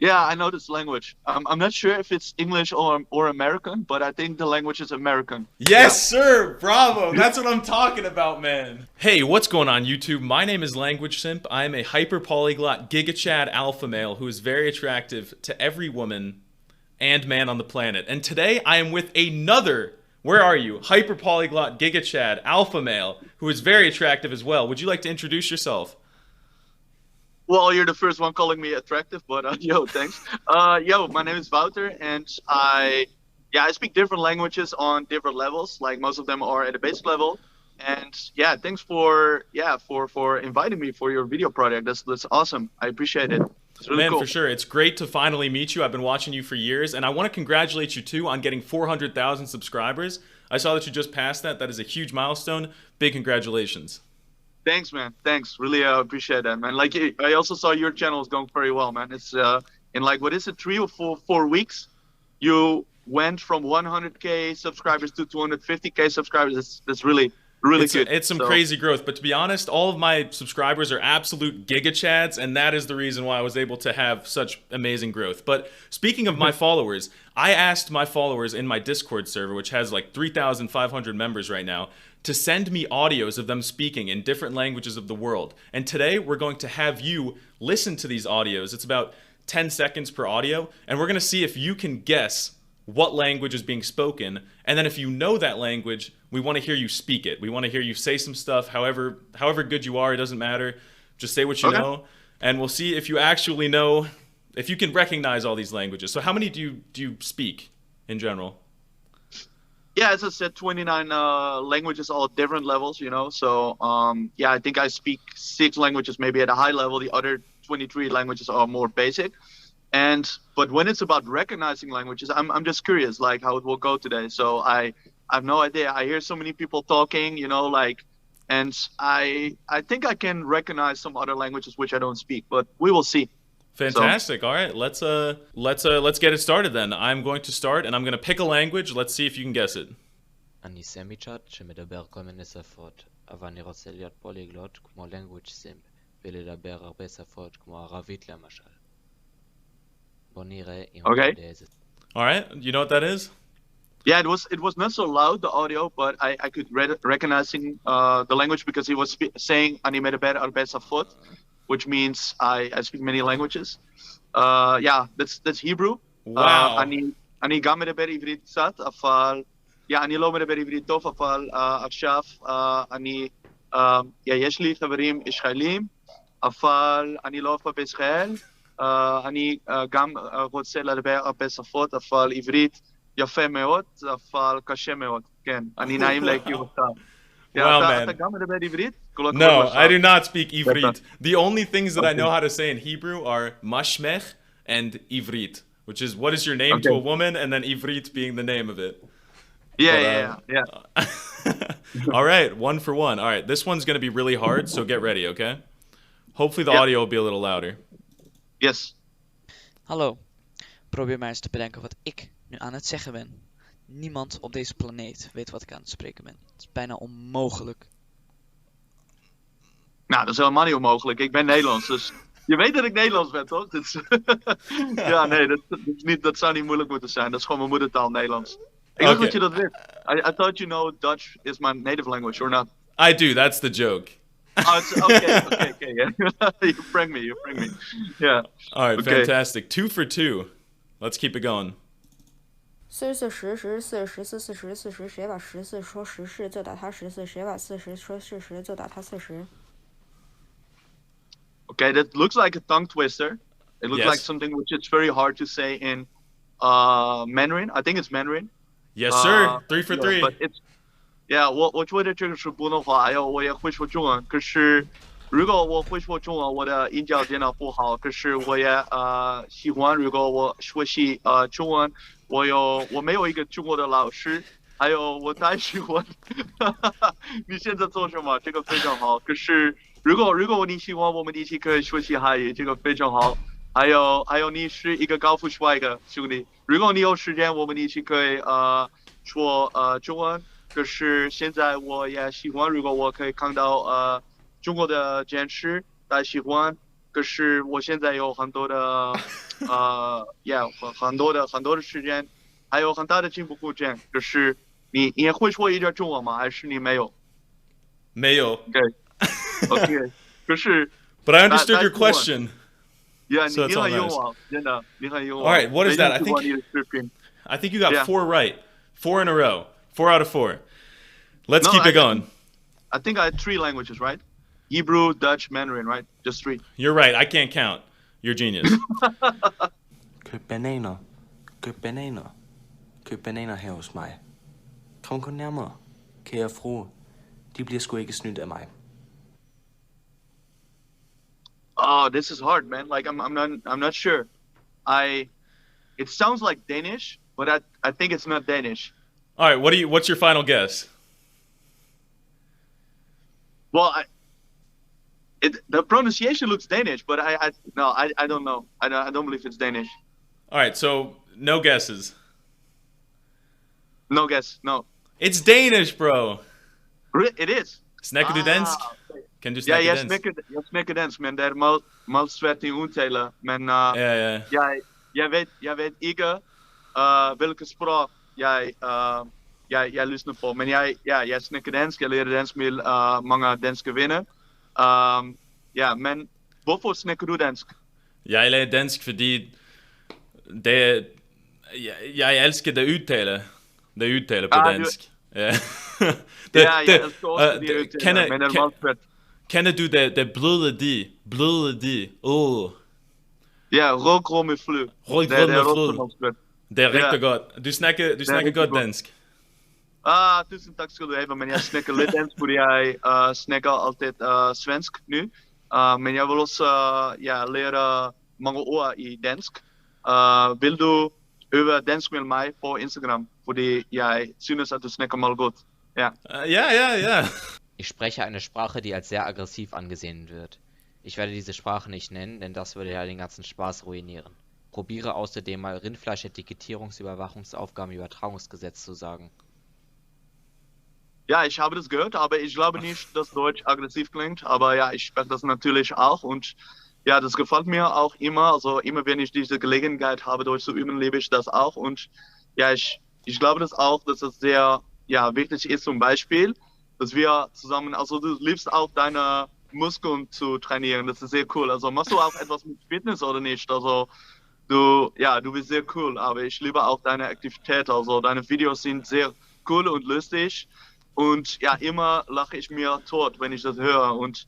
Yeah, I know this language. I'm not sure if it's English or American, but I think the language is American. Yeah. Yes, sir. Bravo. That's what I'm talking about, man. Hey, what's going on, YouTube? My name is Language Simp. I am a hyper polyglot Giga Chad alpha male who is very attractive to every woman and man on the planet. And today I am with another, where are you? Hyper polyglot Giga Chad alpha male who is very attractive as well. Would you like to introduce yourself? Well, you're the first one calling me attractive, but yo, thanks. Yo, my name is Wouter, and I speak different languages on different levels. Like most of them are at a basic level. And yeah, thanks for inviting me for your video project. That's awesome. I appreciate it. It's really Man, cool. for sure. It's great to finally meet you. I've been watching you for years, and I want to congratulate you too on getting 400,000 subscribers. I saw that you just passed that. That is a huge milestone. Big congratulations. Thanks, man. Thanks. Really appreciate that, man. Like I also saw your channel is going very well, man. It's in like what is it, 3 or 4 weeks? You went from 100K subscribers to 250K subscribers. That's really good. It's some So crazy growth, but to be honest, all of my subscribers are absolute giga chads, and that is the reason why I was able to have such amazing growth. But speaking of my followers, I asked my followers in my Discord server, which has like 3,500 members right now, to send me audios of them speaking in different languages of the world. And today we're going to have you listen to these audios. It's about 10 seconds per audio, and we're going to see if you can guess what language is being spoken. And then if you know that language, we want to hear you speak it. We want to hear you say some stuff, however good you are, it doesn't matter. Just say what you okay. know, and we'll see if you actually know, if you can recognize all these languages. So how many do you speak in general? Yeah, as I said, 29 languages, all at different levels, you know. So yeah, I think I speak 6 languages maybe at a high level. The other 23 languages are more basic. But when it's about recognizing languages, I'm just curious, like how it will go today. So I have no idea. I hear so many people talking, you know, like, and I think I can recognize some other languages which I don't speak, but we will see. So Fantastic. All right, let's get it started then. I'm going to start, and I'm going to pick a language. Let's see if you can guess it. אני סמי צ'אט שמדבר כל מיני שפות, אבל אני רוצה להיות פוליגלוט כמו language simp ולדבר הרבה שפות כמו ערבית למשל. בוא נראה אם אתה okay. יודע איזה. All right, you know what that is? Yeah, it was not so loud, the audio, but I could recognizing the language because he was saying "Ani medaber arbesa foot," which means I speak many languages. Yeah, that's Hebrew. Wow. אני גם מדבר עברית קצת, אבל אני לא מדבר עברית טוב, אבל עכשיו יש לי חברים ישראלים, אבל אני לא אוהב בישראל. אני גם רוצה לדבר הרבה שפות, אבל עברית יפה מאוד, אבל קשה מאוד. כן, אני נעים להכיר אותך. Wow, man. אתה גם מדבר עברית? No, I do not speak Ivrit. The only things that I know how to say in Hebrew are mashmech and Ivrit, which is what is your name to a woman, and then Ivrit being the name of it. Yeah. All right, 1 for 1. All right, this one's going to be really hard, so get ready, okay? Hopefully the audio will be a little louder. Yes. Hallo, probeer maar eens te bedenken wat ik nu aan het zeggen ben. Niemand op deze planeet weet wat ik aan het spreken ben. Het is bijna onmogelijk. Nou, dat is helemaal niet onmogelijk. Ik ben Nederlands, dus je weet dat ik Nederlands ben, toch? Ja, nee, dat zou niet moeilijk moeten zijn. Dat is gewoon mijn moedertaal, Nederlands. Ik dacht dat je dat wist. I thought you know Dutch is my native language, or not? I do, that's the joke. Oh, it's okay, yeah. You prank me. Yeah. All right, okay. Fantastic. 2 for 2. Let's keep it going. 44，44，44，44，谁把14说14就打他14，谁把40说40就打他40。 Okay, that looks like a tongue twister. It looks Yes. like something which is very hard to say in Mandarin. I think it's Mandarin. Yes, sir. 3 for 3. But it's yeah，我觉得这个是普通话，还有我也会说中文。可是如果我会说中文，我的音调真的不好。可是我也喜欢，如果我学习中文，我没有一个中国的老师，还有我太喜欢。你现在做什么？这个非常好。可是如果你喜欢，我们一起可以学习汉语，这个非常好。还有你是一个高富帅的兄弟，如果你有时间，我们一起可以说中文。可是现在我也喜欢，如果我可以看到中国的电视，太喜欢。可是我现在有很多的很多的时间，还有很大的进步空间。可是你也会说一点中文吗？还是你没有？没有。对，OK。可是 But I understood that's your the one. question. Yeah，So 你 it's all 很勇 nice. 啊，真的，你很勇 All 啊。 right, what is that? I 非常喜欢你的 think 视频。 you got Yeah. 4 right. 4 in a row. 4 out of 4. Let's No, keep it going. I think I had 3 languages, right? Hebrew, Dutch, Mandarin, right? Just 3. You're right. I can't count. You're genius. Køb bananer. Køb bananer. Køb bananer her hos mig. Kom nærmere, kære frue. De bliver sgu ikke snydt af mig. Oh, this is hard, man. Like I'm not sure. It sounds like Danish, but I think it's not Danish. All right, what's your final guess? Well, the pronunciation looks Danish, but I don't know. I don't believe it's Danish. All right, so no guesses. No guess. No. It's Danish, bro. It is. Snakker du dansk? Kan du Ja, snakke jeg dansk? snakker dansk, men det er meget svært at udtale. Men Ja. jeg ved ikke, hvilket sprog jeg lyssnar på. Men jeg snakker dansk. Jeg lærer dansk med mange danske venner. Men hvorfor snakker du dansk? Jeg lærer dansk, fordi jeg elsker det udtale. Det udtale på dansk. Ja. Jeg elsker også det udtale, men det er meget svært. Kender du det bløde de? Ja, rødgrød med flød. Rødgrød med også flød. meget svært. Det er rigtig godt. Du snakker godt dansk. Tusind tak skal du have, men jeg snakker lidt dansk, fordi jeg snakker altid svensk nu. Men jeg vil også lære mange ord i dansk. Vil du øve dansk med mig på Instagram? Fordi jeg synes, at du snakker meget godt. Ja. Ja. Ich spreche eine Sprache, die als sehr aggressiv angesehen wird. Ich werde diese Sprache nicht nennen, denn das würde ja den ganzen Spaß ruinieren. Probiere außerdem mal Rindfleisch-Etikettierungsüberwachungsaufgaben Übertragungsgesetz zu sagen. Ja, ich habe das gehört, aber ich glaube nicht, dass Deutsch aggressiv klingt. Aber ja, ich spreche das natürlich auch und ja, das gefällt mir auch immer. Also immer wenn ich diese Gelegenheit habe, Deutsch zu üben, liebe ich das auch. Und ja, ich glaube das auch, dass es sehr wichtig ist, zum Beispiel, dass wir zusammen, also du liebst auch deine Muskeln zu trainieren. Das ist sehr cool. Also machst du auch etwas mit Fitness oder nicht? Also du bist sehr cool, aber ich liebe auch deine Aktivität. Also deine Videos sind sehr cool und lustig. Und ja, immer lache ich mir tot, wenn ich das höre. Und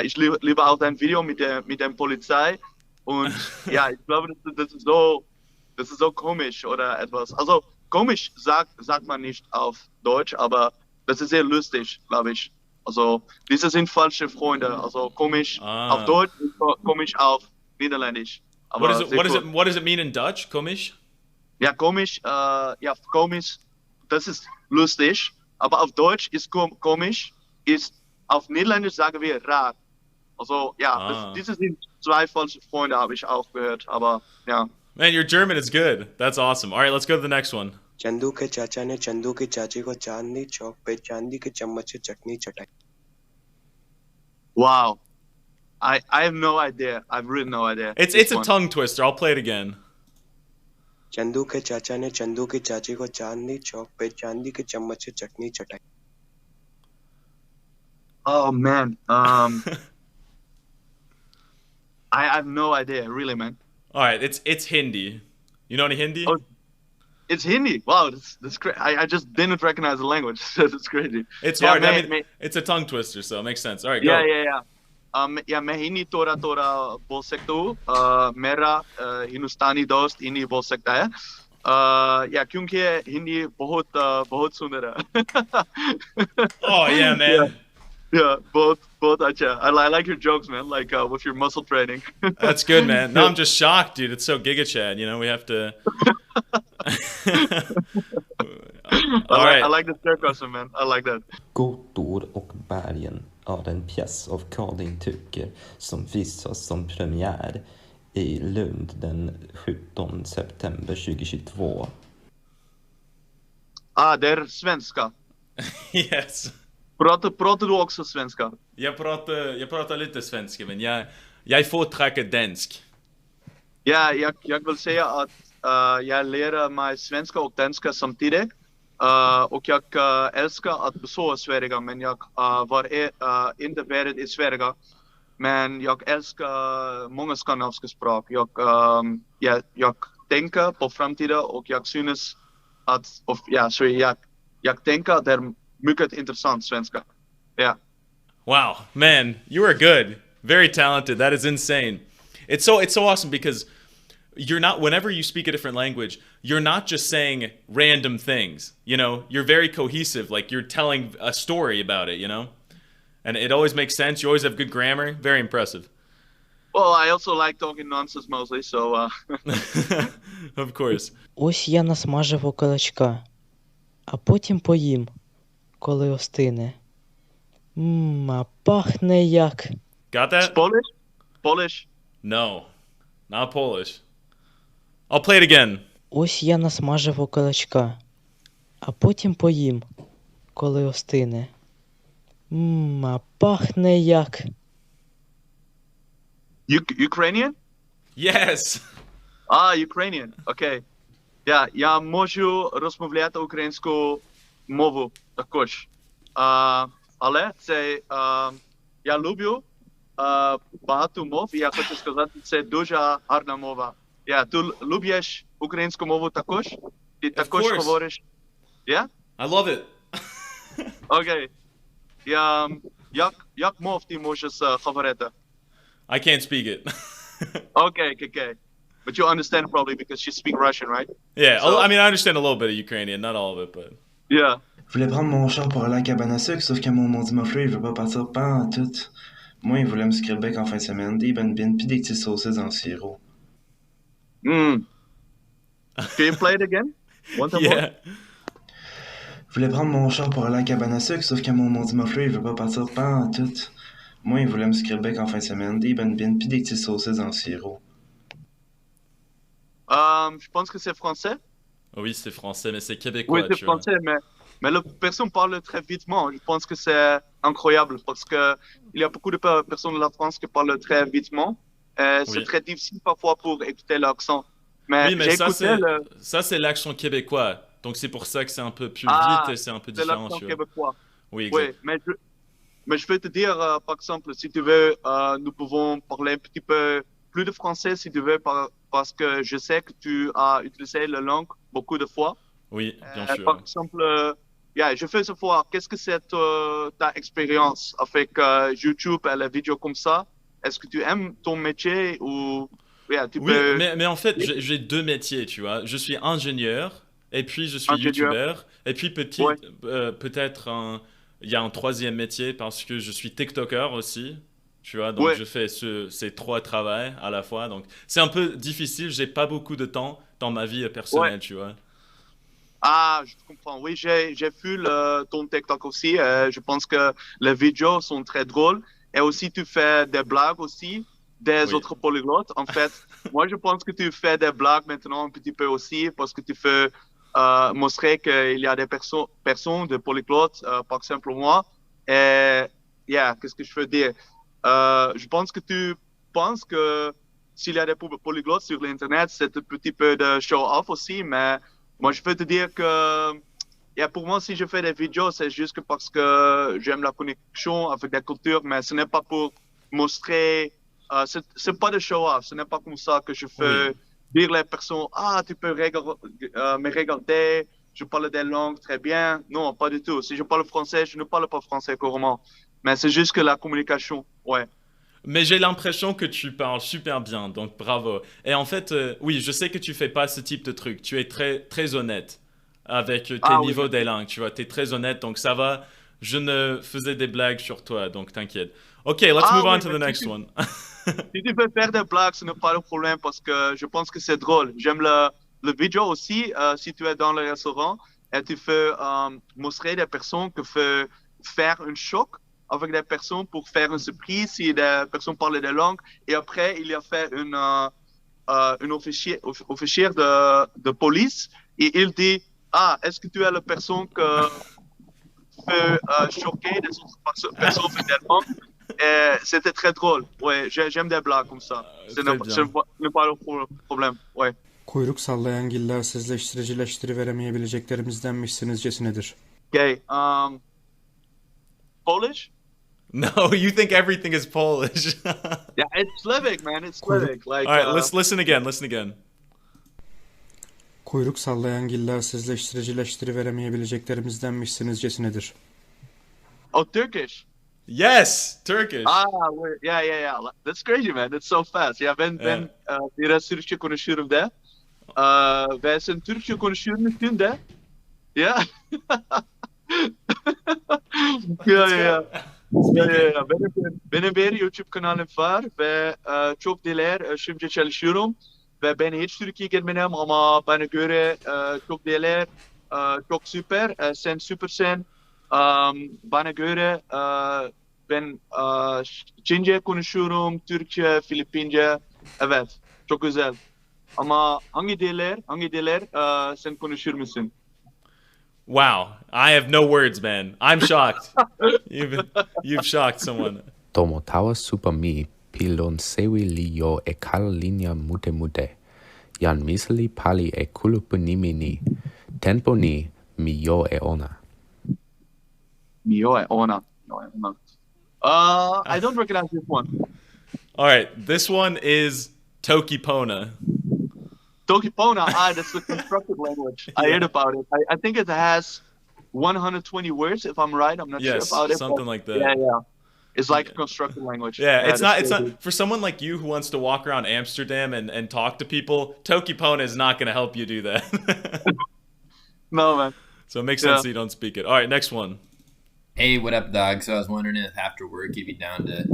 ich liebe auch dein Video mit der Polizei. Und ja, ich glaube, das ist so komisch oder etwas. Also komisch sagt man nicht auf Deutsch, aber das ist sehr lustig, glaube ich. Also diese sind falsche Freunde. Also komisch auf Deutsch, komisch auf Niederländisch. Aber What does it mean in Dutch? Komisch? Ja, komisch. Komisch. Das ist lustig. Aber auf Deutsch ist komisch, auf Niederländisch sagen wir raar. Also diese sind 2 falsche Freunde, habe ich auch gehört, aber ja. Man, your German is good. That's awesome. All right, let's go to the next one. Chandu के चाचा ने चंदू के चाची को चांदनी चौक पे चांदी के चम्मच से चटनी चटाई. Wow. I have no idea. I've really no idea. It's a tongue twister. I'll play it again. Chandu के चाचा ने चंदू की चाची को चांदनी चौक पे चांदी के चम्मच से चटनी चटाई. Oh man. I have no idea, really, man. All right, it's Hindi. You know any Hindi? Oh, it's Hindi. Wow, that's crazy. I just didn't recognize the language. That's crazy. It's hard. I mean, it's a tongue twister, so it makes sense. All right, go. Yeah. मैं हिंदी थोड़ा बोल सकता हूँ. मेरा हिंदुस्तानी दोस्त हिंदी बोल सकता है. क्योंकि हिंदी बहुत सुंदर है. Oh yeah, man. Yeah, बहुत अच्छा. I like your jokes, man. Like with your muscle training. That's good, man. No, I'm just shocked, dude. It's so Giga Chad. You know, we have to. All right. I like the sarcasm, man. I like that. Gåtor och bergen är en pjäs av Karin Tucker som visas som premiär i Lund den 17 september 2022. Det är svenska. Yes. Pratar du också svenska? Jag pratar lite svenska, men jag Jij voortrekken dansk. Ja, jag vill säga att jag lär mig svenska och danska samtidigt. Och jag älskar att besöka Sverige, men jag var inte varit i Sverige. Men jag älskar många skandinaviska språk. Jag tänker på framtiden och jag synes att, jag tänker att det är mycket intressant svenska. Ja. Wow, man, you are good. Very talented. That is insane. It's so awesome because you're not, whenever you speak a different language, you're not just saying random things, you know, you're very cohesive, like you're telling a story about it, you know, and it always makes sense. You always have good grammar. Very impressive. Well, I also like talking nonsense mostly, so Of course. Ось я насмажив окорочка, а потім поїм, коли остине. А пахне як. Got that? Polish? Polish? No, not Polish. I'll play it again. Ось я насмажив окорочка, а потім поїм, коли остине. А пахне як. Ukrainian? Yes. Ukrainian, окей. Я можу розмовляти українську мову також. Але це, я люблю багато мов, і я хочу сказати, це дуже гарна мова. Ти любиш українську мову також? Ти також course. говориш? Yeah? I love it. Окей. Як мов ти можеш говорити? I can't speak it. Okay. But you understand probably because you speak Russian, right? Yeah, So- I mean, I understand a little bit of Ukrainian, not all of it, but... Yeah. Je voulais prendre mon char pour aller à la cabane à sucre, sauf que mon maudit muffler, il veut pas partir pas en tout. Moi, il voulait me sucrer le bec en fin de semaine, des bonnes bines pis des petits saucisses en sirop. Can you play it again? One time more? Yeah. Je voulais prendre mon char pour aller à la cabane à sucre, sauf que mon maudit muffler, il veut pas partir pas en tout. Moi, il voulait me sucrer le bec en fin de semaine, des bonnes bines pis des petits saucisses en sirop. Je pense que c'est français. Oui, c'est français, mais c'est québécois, Oui, c'est tu vois. français, mais la personne parle très vitement. Je pense que c'est incroyable parce que il y a beaucoup de personnes de la France qui parlent très vitement. C'est Oui. très difficile parfois pour écouter l'accent. Mais Oui, mais j'ai ça, écouté c'est l'accent québécois. Donc c'est pour ça que c'est un peu plus Ah, vite et c'est un peu c'est différent, l'accent tu vois. québécois. Oui, exact. Oui, mais je vais te dire, par exemple, si tu veux, nous pouvons parler un petit peu plus de français si tu veux, parce que je sais que tu as utilisé la langue beaucoup de fois. Oui, bien sûr. Par exemple, je veux savoir, qu'est-ce que c'est ta expérience avec YouTube et les vidéos comme ça? Est-ce que tu aimes ton métier ou tu Oui, peux... mais en fait, j'ai deux métiers, tu vois. Je suis ingénieur, et puis je suis Ingénieur. youtubeur, et puis Ouais. peut-être il y a un troisième métier parce que je suis TikToker aussi, tu vois. Donc Ouais. je fais ces trois travails à la fois. Donc c'est un peu difficile, j'ai pas beaucoup de temps dans ma vie personnelle, tu vois. Je comprends. Oui, j'ai vu ton TikTok aussi. Je pense que les vidéos sont très drôles. Et aussi, tu fais des blagues aussi, des Oui. autres polyglottes. En fait, moi, je pense que tu fais des blagues maintenant un petit peu aussi parce que tu fais montrer qu'il y a des personnes de polyglottes, par exemple moi. Et, qu'est-ce que je veux dire? Je pense que tu penses que s'il y a des polyglottes sur l'Internet, c'est un petit peu de show-off aussi, mais moi, je peux te dire que pour moi, si je fais des vidéos, c'est juste que parce que j'aime la connexion avec la culture, mais ce n'est pas pour montrer, c'est pas de show-off, ce n'est pas comme ça que je fais dire les personnes, tu peux me regarder, je parle des langues très bien. Non, pas du tout. Si je parle français, je ne parle pas français couramment, mais c'est juste que la communication, ouais. Mais j'ai l'impression que tu parles super bien, donc bravo. Et en fait, oui, je sais que tu fais pas ce type de truc. Tu es très, très honnête avec tes Oui. niveaux des langues, tu vois. Tu es très honnête, donc ça va. Je ne faisais des blagues sur toi, donc t'inquiète. Ok, let's move on to the next one. Si tu veux faire des blagues, ce n'est pas le problème parce que je pense que c'est drôle. J'aime le vidéo aussi. Si tu es dans le restaurant et tu fais montrer des personnes qui font faire un choc avec des personnes pour faire une surprise si des personnes parlent des langues. Et après, il y a fait un officier de police et il dit est-ce que tu es la personne qui peut choquer des autres personnes avec des langues? C'était très drôle. Ouais, j'aime des blagues comme ça. Ce Très n'est pas le problème. Ouais. Kuyruk sallayan giller sizleştiricileştiriveremeyebildiklerimizdenmişsinizcesinedir. Okay. Polish? No, you think everything is Polish. Yeah, it's Slavic, man. It's Slavic. Like. All right, let's listen again. Listen again. Kuyruk sallayan giller sizleştiricileştiriveremeyebildiklerimizdenmişsinizcesinedir. Oh, Turkish. Yes, Turkish. Yeah. That's crazy, man. That's so fast. Ya ben biraz Türkçe konuşuyorum da. Ve sen Türkçe konuşuyor musun da? Yeah. Yeah. Benim bir YouTube kanalım var ve çok değerler şimdi çalışıyorum ve ben hiç Türkiye gelmedim ama bana göre çok değerler, çok süper, sen süpersin. Bana göre ben Çince konuşuyorum, Türkçe, Filipince, evet, çok güzel. Ama hangi diller sen konuşur musun? Wow, I have no words, man. I'm shocked. You've shocked someone. Tomo tawa super mi pilon sewi li yo e kala linea mute mute. Jan misli pali e kulupunimi ni. Tempo ni mi yo e ona. Mio e ona. I don't recognize this one. All right, this one is Toki Pona. Toki Pona, that's the constructed language. I heard about it. I think it has 120 words, if I'm right. I'm not sure about it. Something like that. Yeah. It's like a constructed language. Yeah, it's not for someone like you who wants to walk around Amsterdam and talk to people. Toki Pona is not going to help you do that. No, man. So it makes sense that you don't speak it. All right, next one. Hey, what up, dog? So I was wondering if after work you'd be down to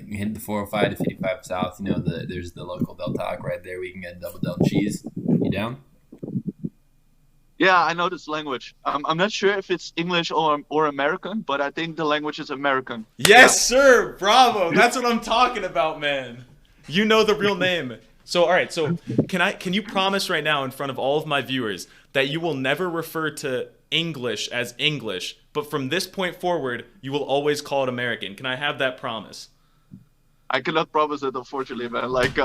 hit the 405 to 55 South. You know, there's the local Del Taco right there. We can get double Del cheese. You down? Yeah, I know this language. I'm not sure if it's English or American, but I think the language is American. Yes, sir. Bravo. That's what I'm talking about, man. You know the real name. So, all right. So, can you promise right now in front of all of my viewers that you will never refer to English as English, but from this point forward, you will always call it American? Can I have that promise? I cannot promise it, unfortunately, man. Like,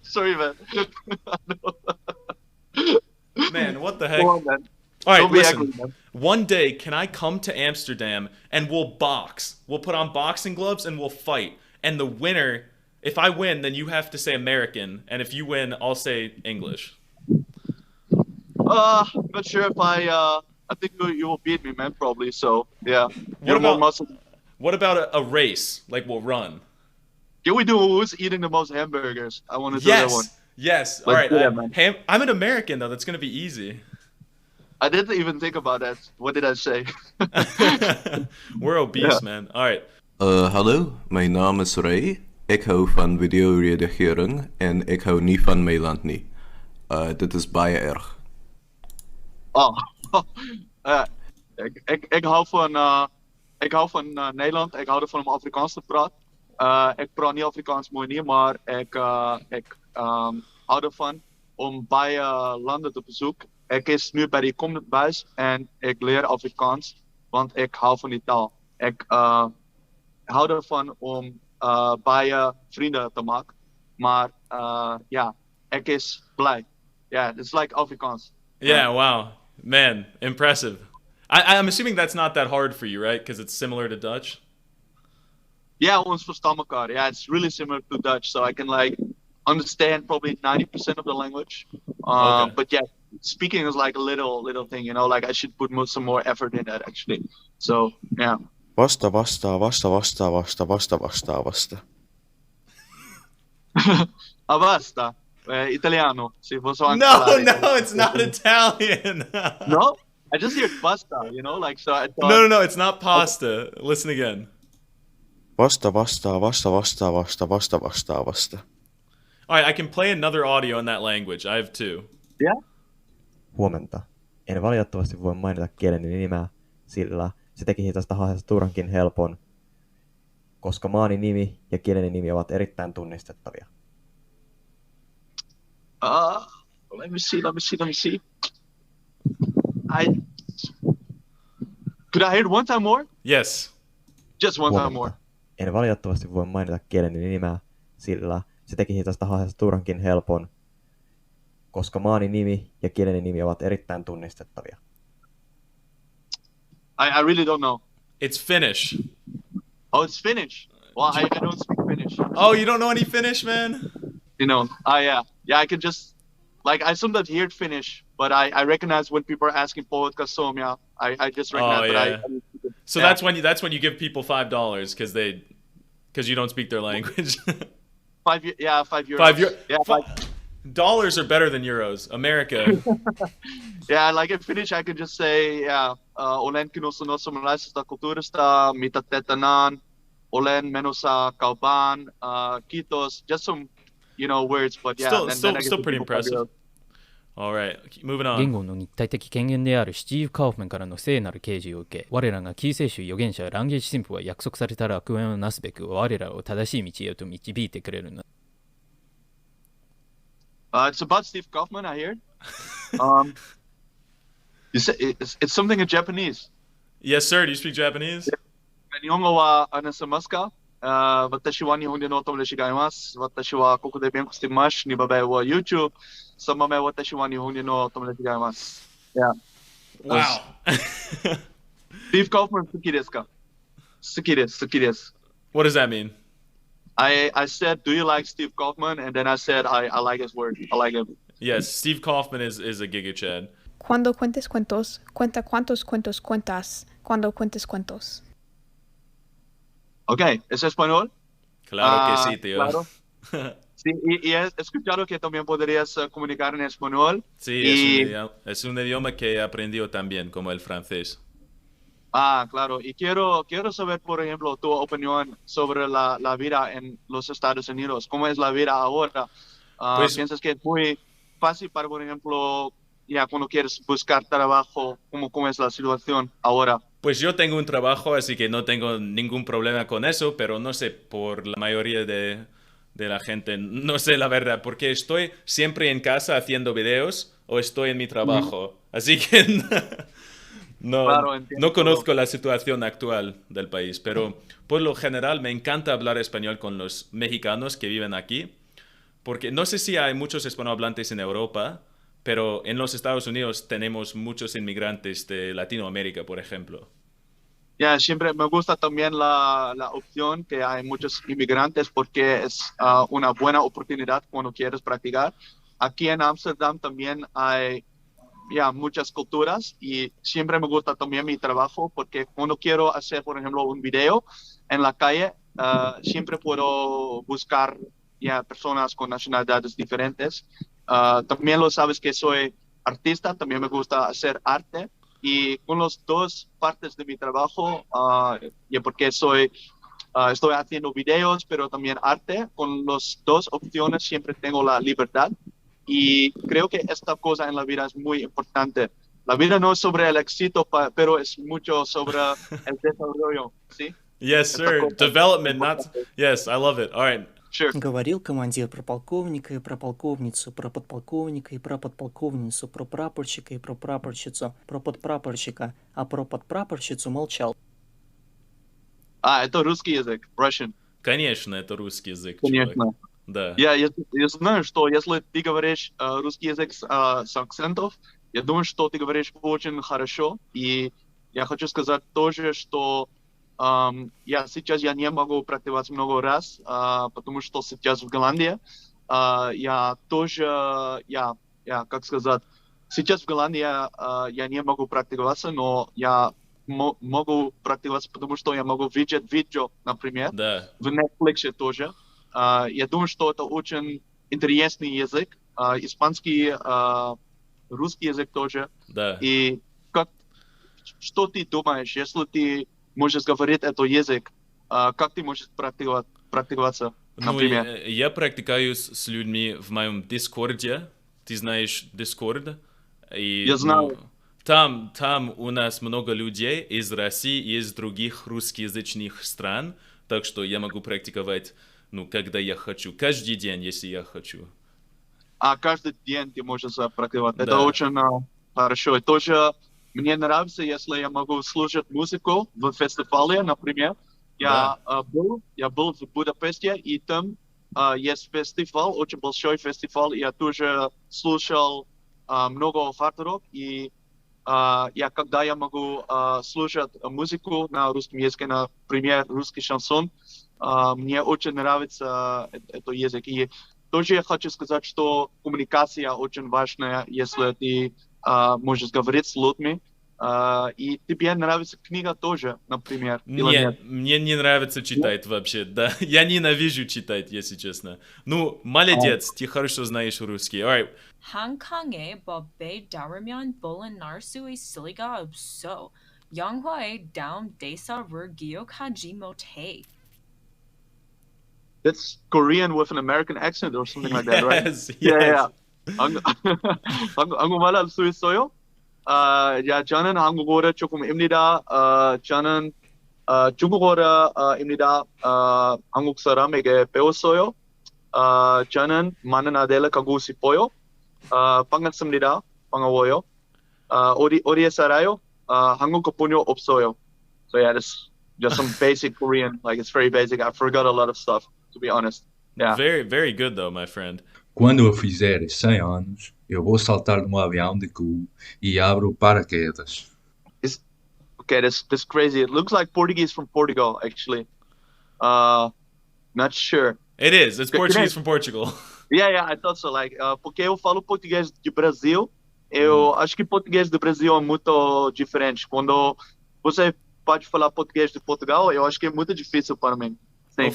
sorry, man. Man, what the heck? Come on, man. All right, Don't be listen. ugly, man. One day, can I come to Amsterdam and we'll box? We'll put on boxing gloves and we'll fight. And the winner, if I win, then you have to say American, and if you win, I'll say English. I'm not sure if I think you will beat me, man, probably. So, yeah. What about a race? Like, we'll run. Can we do who's eating the most hamburgers? I want to do that one. Yes. All Let's right. do that, I'm an American, though. That's going to be easy. I didn't even think about that. What did I say? We're obese, man. All right. Hallo, mijn naam is Ray. Ik hou van videoredigering en ik hou niet van Nederland niet. Dit is baie erg. Ik hou van Nederland. Ik hou ervan om Afrikaans te praten. Ik praat niet Afrikaans mooi niet, maar ik hou ervan om bij landen te bezoeken. Ik is nu bij die Commonwealth en ik leer Afrikaans, want ik hou van die taal. Ik hou ervan om bij vrienden te maken, maar ik is blij. Yeah, it's like Afrikaans. Yeah, wow. Man, impressive. I'm assuming that's not that hard for you, right? Because it's similar to Dutch? Yeah, ons verstaan elkaar. Yeah, it's really similar to Dutch, so I can like understand probably 90% of the language. Okay. But yeah, speaking is like a little thing, you know, like I should put some more effort in that actually. So, yeah. Vasta. Avasta. Italiano. Si posso anche No, parlare. no, it's not Italian. No? I just hear pasta, you know, like so I thought... No, it's not pasta. Listen again. Vasta. All right, I can play another audio in that language. I have two. Yeah? Huomenta. En valitettavasti voi mainita kieleni nimeä, sillä se tekisi tästä haasteesta turhankin helpon, koska maani nimi ja kieleni nimi ovat erittäin tunnistettavia. Let me see. Could I hear it one time more? Yes. Just one time more. En valitettavasti voi mainita kieleni nimeä, sillä se tekisi tästä haasteesta turhankin helpon, koska maani nimi ja kieleni nimi ovat erittäin tunnistettavia. I really don't know. It's Finnish. Oh, it's Finnish. Well, I don't speak Finnish. Oh, you don't know any Finnish, man? You know, yeah, I can just, like, I sometimes hear Finnish, but I recognize when people are asking Polska Somia. I just recognize, So that's when you give people $5 because you don't speak their language. 5 euros. Dollars are better than euros. America. Yeah, like in Finnish, I can just say, olen kiinnostunut suomalaisesta kulttuurista, mitä te tänään, olen menossa kauppaan, kiitos, just some, words, but yeah. Still pretty impressive. All right, moving on. 言語の日体的権限であるスティーブ・カウフマンからの聖なる啓示を受け、我らが救世主預言者ランゲージ神父は約束された楽園をなすべく我らを正しい道へと導いてくれるの。It's about Steve Kaufman, I heard. You say it's something in Japanese. Yes, sir. Do you speak Japanese? 日本語は話せますか？私は日本での友達がいます。私はここで勉強しています。2番目は YouTube。3番目は私は日本での友達がいます。Yeah. Wow. Steve Kaufman 好きですか？好きです。What does that mean? I said, do you like Steve Kaufman? And then I said, I like his work. I like him. Yes, Steve Kaufman is a Giga Chad. Cuando cuentes cuentos, cuenta cuántos cuentos cuentas cuando cuentes cuentos. Ok, ¿es español? Claro que sí, tío. Claro. Sí, y he escuchado que también podrías comunicar en español. Sí, es un idioma que he aprendido también, como el francés. Claro. Y quiero saber, por ejemplo, tu opinión sobre la vida en los Estados Unidos. ¿Cómo es la vida ahora? ¿Piensas que es muy fácil para, por ejemplo, cuando quieres buscar trabajo, cómo es la situación ahora? Pues yo tengo un trabajo, así que no tengo ningún problema con eso, pero no sé, por la mayoría de la gente, no sé la verdad, porque estoy siempre en casa haciendo videos o estoy en mi trabajo. Así que no conozco la situación actual del país, pero por lo general me encanta hablar español con los mexicanos que viven aquí, porque no sé si hay muchos hispanohablantes en Europa, pero en los Estados Unidos tenemos muchos inmigrantes de Latinoamérica, por ejemplo. Siempre me gusta también la opción que hay muchos inmigrantes porque es una buena oportunidad cuando quieres practicar. Aquí en Ámsterdam también hay muchas culturas y siempre me gusta también mi trabajo porque cuando quiero hacer, por ejemplo, un video en la calle, siempre puedo buscar personas con nacionalidades diferentes. También lo sabes que soy artista, también me gusta hacer arte y con las dos partes de mi trabajo, porque estoy haciendo videos, pero también arte, con las dos opciones siempre tengo la libertad y creo que esta cosa en la vida es muy importante. La vida no es sobre el éxito, pero es mucho sobre el desarrollo, ¿sí? Yes, sir. Development, not... Yes, I love it. All right. Sure. Говорил командир про полковника и про полковницу, про подполковника и про подполковницу, про прапорщика и про прапорщицу, про подпрапорщика, а про подпрапорщицу молчал. Это русский язык, Russian. Конечно, это русский язык. Конечно. Чувак. Да. Я знаю, что если ты говоришь русский язык с акцентом, я думаю, что ты говоришь очень хорошо. И я хочу сказать тоже, что сейчас я не могу практиковать много раз, потому что сейчас в Голландии я тоже, как сказать, сейчас в Голландии я не могу практиковаться, но я могу практиковаться, потому что я могу видеть видео, например, в Netflix тоже. Я думаю, что это очень интересный язык, испанский, русский язык тоже. Да. И что ты думаешь, если ты можешь говорить этот язык, как ты можешь практиковаться, например? Ну, я практикуюсь с людьми в моем Дискорде. Ты знаешь Дискорд? Я знаю. Там у нас много людей из России и из других русскоязычных стран, так что я могу практиковать, когда я хочу, каждый день, если я хочу. Каждый день ты можешь практиковать. Да. Это очень хорошо. И тоже мне нравится, если я могу слушать музыку в фестивале, например. Я был в Будапеште, и там есть фестиваль, очень большой фестиваль. Я тоже слушал много авторов, и когда я могу слушать музыку на русском языке, например, русский шансон, мне очень нравится этот язык. И тоже я хочу сказать, что коммуникация очень важная, если ты можешь говорить с людьми. И тебе нравится книга тоже, например, или нет? Мне не нравится читать вообще, да. Я ненавижу читать, если честно. Ну, молодец, ты хорошо знаешь русский. Alright. 한강에 법에 따르면 볼은 날 수 있을 리가 없어. 영화에 나온 대사를 기억하지 못해. That's Korean with an American accent or something like that, right? Yes. Yeah. 한국말 할 수 있어요? 저는 한국어를 조금 입니다. 저는 중국어입니다. 한국 사람에게 배웠어요. 저는 많은 아들 가고 싶어요. 반갑습니다. 반가워요. 어디에 살아요? 한국어뿐이 없어요. So yeah, that's just some basic Korean. Like it's very basic. I forgot a lot of stuff, to be honest. Yeah. Very, very good though, my friend. Quando eu fizer 100 anos, eu vou saltar num avião de cubo e abro o paraquedas. Okay, that's crazy. It looks like Portuguese from Portugal, actually. Not sure. It is. It's Portuguese from Portugal. Yeah, I thought so. Like, porque eu falo português de Brasil, eu acho que português do Brasil é muito diferente. Quando você pode falar português de Portugal, eu acho que é muito difícil para mim. Sim.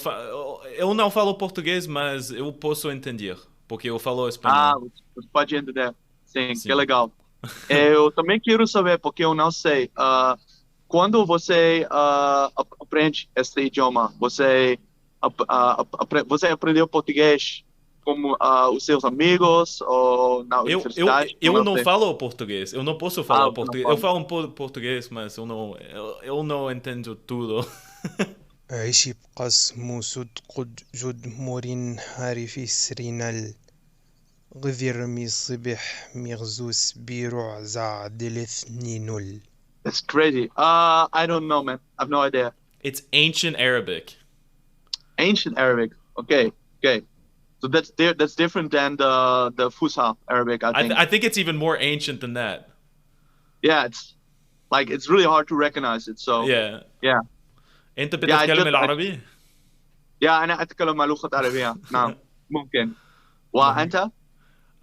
Eu não falo português, mas eu posso entender, porque eu falo espanhol. Você pode entender. Sim, que legal. Eu também quero saber, porque eu não sei. Quando você aprende esse idioma, você aprendeu português como os seus amigos ou na universidade? Eu não falo português. Eu não posso falar português. Eu falo um pouco português, mas eu não entendo tudo. عيشي بقسم صدق جد مورين هارفي سرينال غفير مي صبح ميغزوس بيروع زعد الاثنينول. That's crazy. I don't know, man. I have no idea. It's ancient Arabic. Ancient Arabic. Okay. So that's different than the Fusha Arabic, I think. I think it's even more ancient than that. Yeah, it's really hard to recognize it. So yeah. انت بتتكلم العربي؟ أنا أتكلم اللغة العربية. نعم ممكن. وأنت؟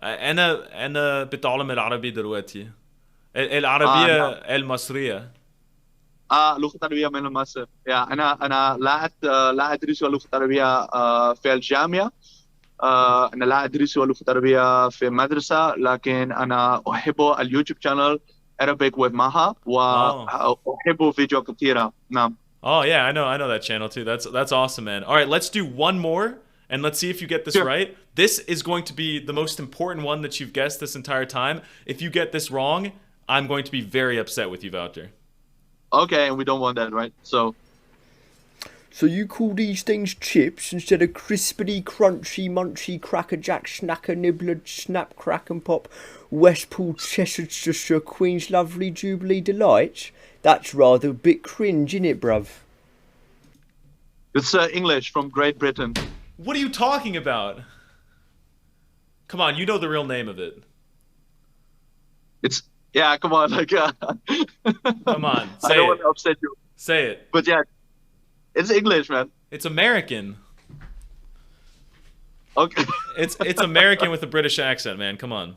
أنا بتعلم العربي دلوقتي. العربية المصرية. لغة عربية من مصر. أنا لا أدرس اللغة العربية في الجامعة. أنا لا أدرس اللغة العربية في المدرسة، لكن أنا أحب اليوتيوب channel Arabic with Maha وأحب فيديو كثيرة. نعم. Oh yeah, I know that channel too. That's awesome, man. All right, let's do one more and let's see if you get this right. This is going to be the most important one that you've guessed this entire time. If you get this wrong, I'm going to be very upset with you, Wouter. Okay, and we don't want that, right? So you call these things chips instead of crispity, crunchy, munchy, cracker jack, snacker, nibbler, snap, crack and pop, Westpool, Cheshire, Queen's Lovely Jubilee Delight? That's rather a bit cringe, isn't it, bruv? It's English from Great Britain. What are you talking about? Come on, you know the real name of it. Come on, come on, say I don't want to upset you. Say it. But yeah, it's English, man. It's American. Okay. It's American with a British accent, man. Come on.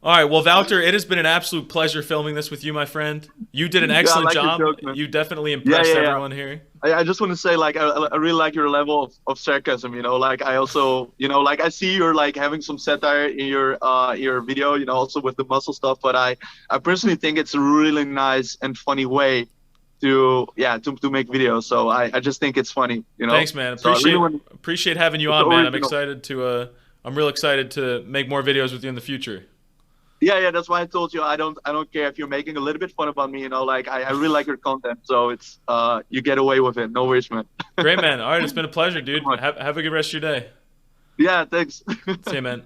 All right, well, Wouter, it has been an absolute pleasure filming this with you, my friend. You did an excellent job. You definitely impressed everyone here. I just want to say, I really like your level of sarcasm. I also, I see you're having some satire in your video. Also with the muscle stuff. But I personally think it's a really nice and funny way to make videos. So I just think it's funny. Thanks, man. Appreciate having you on, man. I'm real excited to make more videos with you in the future. Yeah, that's why I told you I don't care if you're making a little bit fun about me, I really like your content, so it's you get away with it. No worries, man. Great, man. All right, it's been a pleasure, dude. Have a good rest of your day. Yeah, thanks. See you, man.